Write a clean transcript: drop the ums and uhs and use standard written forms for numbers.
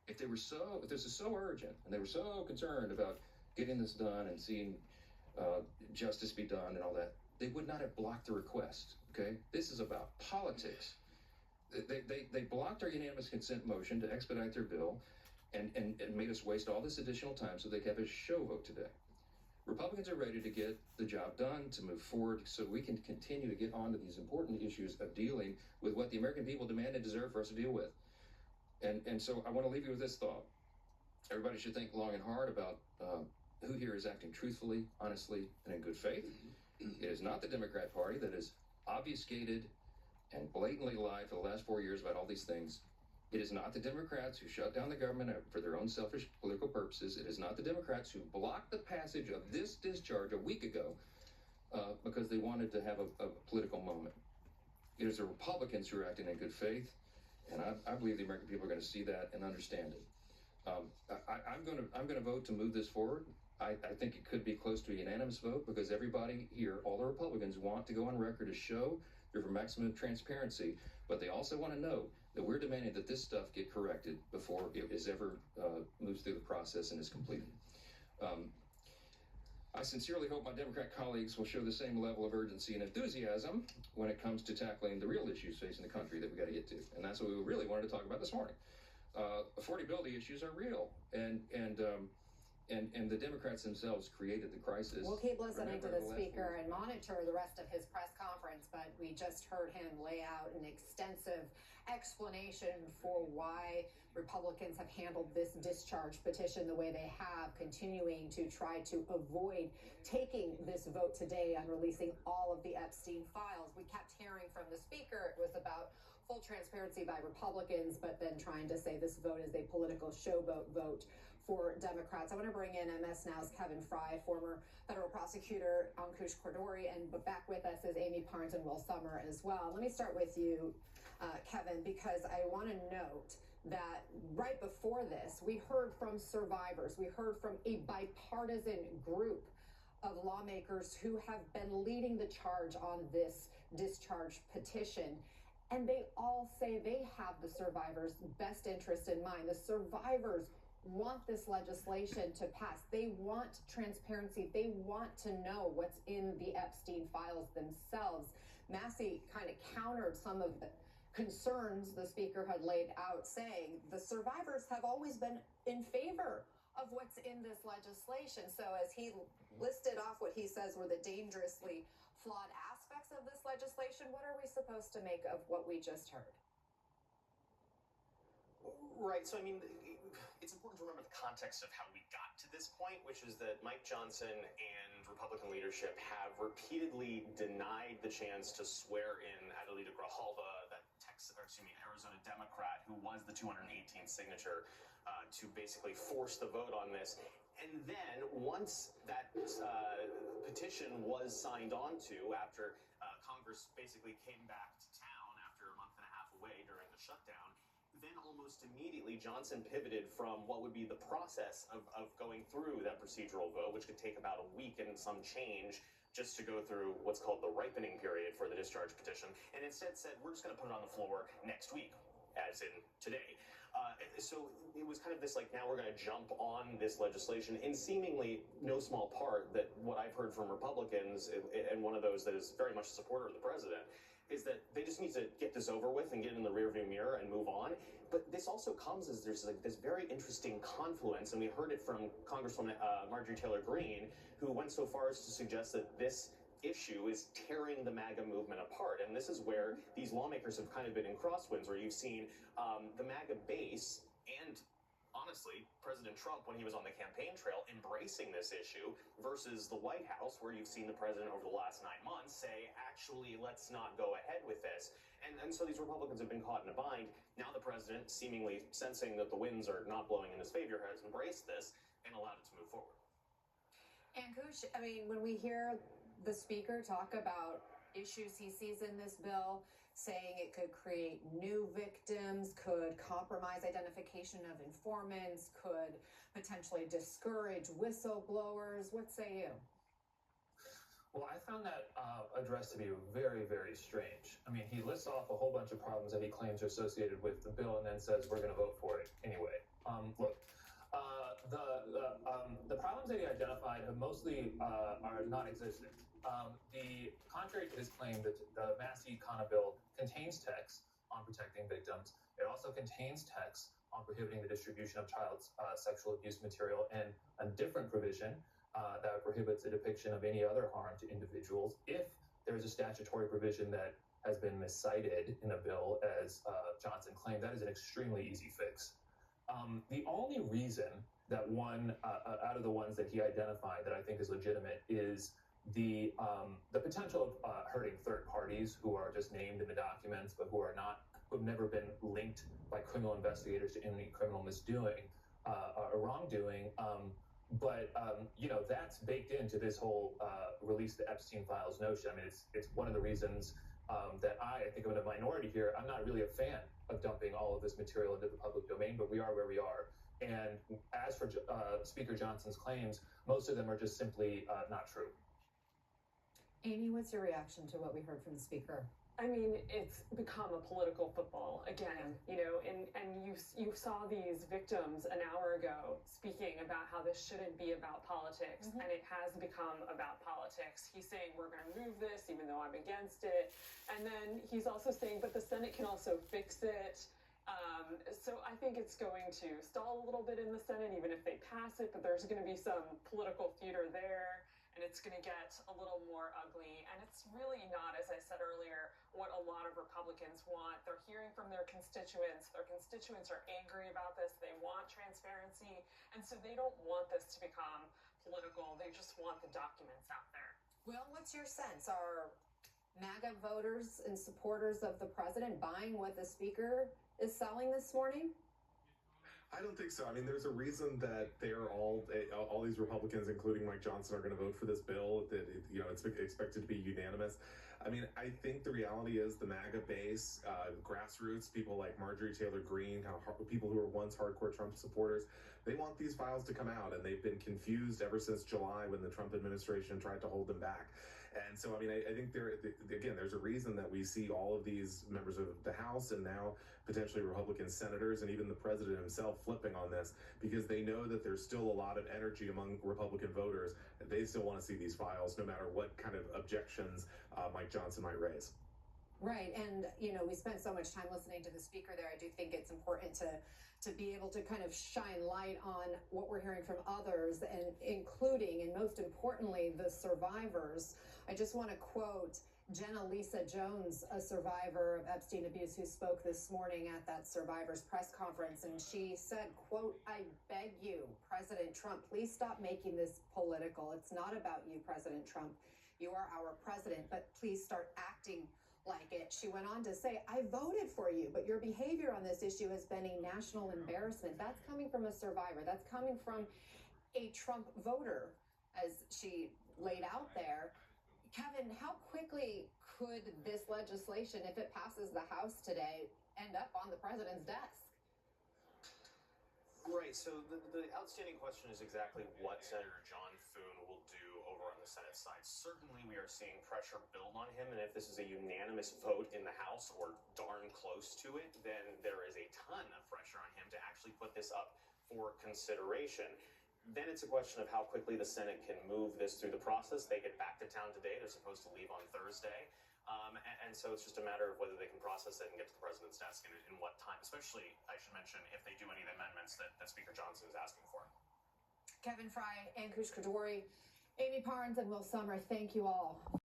If this is so urgent and they were so concerned about getting this done and seeing justice be done and all that, they would not have blocked the request. Okay, this is about politics. They blocked our unanimous consent motion to expedite their bill and made us waste all this additional time so they could have a show vote today. Republicans are ready to get the job done, to move forward, so we can continue to get on to these important issues of dealing with what the American people demand and deserve for us to deal with. And so I want to leave you with this thought. Everybody should think long and hard about who here is acting truthfully, honestly, and in good faith. It is not the Democrat Party that has obfuscated and blatantly lied for the last 4 years about all these things. It is not the Democrats who shut down the government for their own selfish political purposes. It is not the Democrats who blocked the passage of this discharge a week ago because they wanted to have a political moment. It is the Republicans who are acting in good faith, and I believe the American people are going to see that and understand it. I'm going to vote to move this forward. I think it could be close to a unanimous vote because everybody here, all the Republicans, want to go on record to show they're for maximum transparency, but they also want to know that we're demanding that this stuff get corrected before it is ever moves through the process and is completed. I sincerely hope my Democrat colleagues will show the same level of urgency and enthusiasm when it comes to tackling the real issues facing the country that we got to get to, and that's what we really wanted to talk about this morning. Affordability issues are real, and the Democrats themselves created the crisis. We'll keep listening to the speaker and monitor the rest of his press conference, but we just heard him lay out an extensive explanation for why Republicans have handled this discharge petition the way they have, continuing to try to avoid taking this vote today on releasing all of the Epstein files. We kept hearing from the speaker it was about full transparency by Republicans, but then trying to say this vote is a political showboat vote for Democrats. I want to bring in MS Now's Kevin Fry, former federal prosecutor Ankush Khordori, and back with us is Amy Parnes and Will Sommer as well. Let me start with you, Kevin, because I want to note that right before this, we heard from survivors. We heard from a bipartisan group of lawmakers who have been leading the charge on this discharge petition. And they all say they have the survivors' best interest in mind. The survivors want this legislation to pass. They want transparency. They want to know what's in the Epstein files themselves. Massey kind of countered some of the concerns the speaker had laid out, saying the survivors have always been in favor of what's in this legislation. So as he listed off what he says were the dangerously flawed aspects of this legislation, what are we supposed to make of what we just heard? Right. So, I mean, it's important to remember the context of how we got to this point, which is that Mike Johnson and Republican leadership have repeatedly denied the chance to swear in Adelita Grijalva, that Arizona Democrat who was the 218th signature, to basically force the vote on this. And then once that petition was signed on to, after Congress basically came back to town after a month and a half away during the shutdown, then almost immediately Johnson pivoted from what would be the process of going through that procedural vote, which could take about a week and some change just to go through what's called the ripening period for the discharge petition, and instead said, we're just going to put it on the floor next week, as in today. So it was kind of this, like, now we're going to jump on this legislation in seemingly no small part that what I've heard from Republicans, and one of those that is very much a supporter of the president, is that they just need to get this over with and get it in the rearview mirror and move on. But this also comes as there's like this very interesting confluence, and we heard it from Congresswoman Marjorie Taylor Greene, who went so far as to suggest that this issue is tearing the MAGA movement apart. And this is where these lawmakers have kind of been in crosswinds, where you've seen the MAGA base and, honestly, President Trump, when he was on the campaign trail, embracing this issue, versus the White House, where you've seen the president over the last 9 months say, actually, let's not go ahead with this. And so these Republicans have been caught in a bind. Now the president, seemingly sensing that the winds are not blowing in his favor, has embraced this and allowed it to move forward. Ankush, I mean, when we hear the speaker talk about issues he sees in this bill, saying it could create new victims, could compromise identification of informants, could potentially discourage whistleblowers, what say you? Well, I found that address to be very, very strange. I mean, he lists off a whole bunch of problems that he claims are associated with the bill and then says we're going to vote for it anyway. but mostly are non-existent. Contrary to his claim that the Massey Kana bill contains text on protecting victims, it also contains text on prohibiting the distribution of child sexual abuse material, and a different provision that prohibits the depiction of any other harm to individuals. If there's a statutory provision that has been miscited in a bill, as Johnson claimed, that is an extremely easy fix. The only reason that one out of the ones that he identified that I think is legitimate is the potential of hurting third parties who are just named in the documents, but who have never been linked by criminal investigators to any criminal misdoing or wrongdoing. But that's baked into this whole release the Epstein files notion. I mean, it's one of the reasons that I think I'm in a minority here. I'm not really a fan of dumping all of this material into the public domain, but we are where we are. And as for Speaker Johnson's claims, most of them are just simply not true. Amy, what's your reaction to what we heard from the speaker? I mean, it's become a political football again, and you saw these victims an hour ago speaking about how this shouldn't be about politics, and it has become about politics. He's saying we're going to move this even though I'm against it, and then he's also saying, but the Senate can also fix it. So I think it's going to stall a little bit in the Senate, even if they pass it, but there's going to be some political theater there. And it's going to get a little more ugly. And it's really not, as I said earlier, what a lot of Republicans want. They're hearing from their constituents. Their constituents are angry about this. They want transparency. And so they don't want this to become political. They just want the documents out there. Well, what's your sense? Are MAGA voters and supporters of the president buying what the speaker is selling this morning? I don't think so. I mean, there's a reason that they're all these Republicans, including Mike Johnson, are going to vote for this bill. That it's expected to be unanimous. I mean, I think the reality is the MAGA base, grassroots, people like Marjorie Taylor Greene, people who were once hardcore Trump supporters, they want these files to come out, and they've been confused ever since July when the Trump administration tried to hold them back. And so, I mean, I think there's a reason that we see all of these members of the House and now potentially Republican senators and even the president himself flipping on this, because they know that there's still a lot of energy among Republican voters. They still want to see these files, no matter what kind of objections Mike Johnson might raise. Right. And, we spent so much time listening to the speaker there. I do think it's important to be able to kind of shine light on what we're hearing from others, and including, and most importantly, the survivors. I just want to quote Jenna Lisa Jones, a survivor of Epstein abuse, who spoke this morning at that survivors press conference. And she said, quote, "I beg you, President Trump, please stop making this political. It's not about you, President Trump. You are our president, but please start acting like it." She went on to say, "I voted for you, but your behavior on this issue has been a national embarrassment." That's coming from a survivor. That's coming from a Trump voter, as she laid out there. Kevin, how quickly could this legislation, if it passes the House today, end up on the president's desk? Right, so the outstanding question is exactly what Senator John Thune will do over on the Senate side. Certainly we are seeing pressure build on him, and if this is a unanimous vote in the House, or darn close to it, then there is a ton of pressure on him to actually put this up for consideration. Then it's a question of how quickly the Senate can move this through the process. They get back to town today. They're supposed to leave on Thursday. And so it's just a matter of whether they can process it and get to the president's desk in what time, especially, I should mention, if they do any of the amendments that Speaker Johnson is asking for. Kevin Fry, Ankush Kadori, Amy Parnes, and Will Summer, thank you all.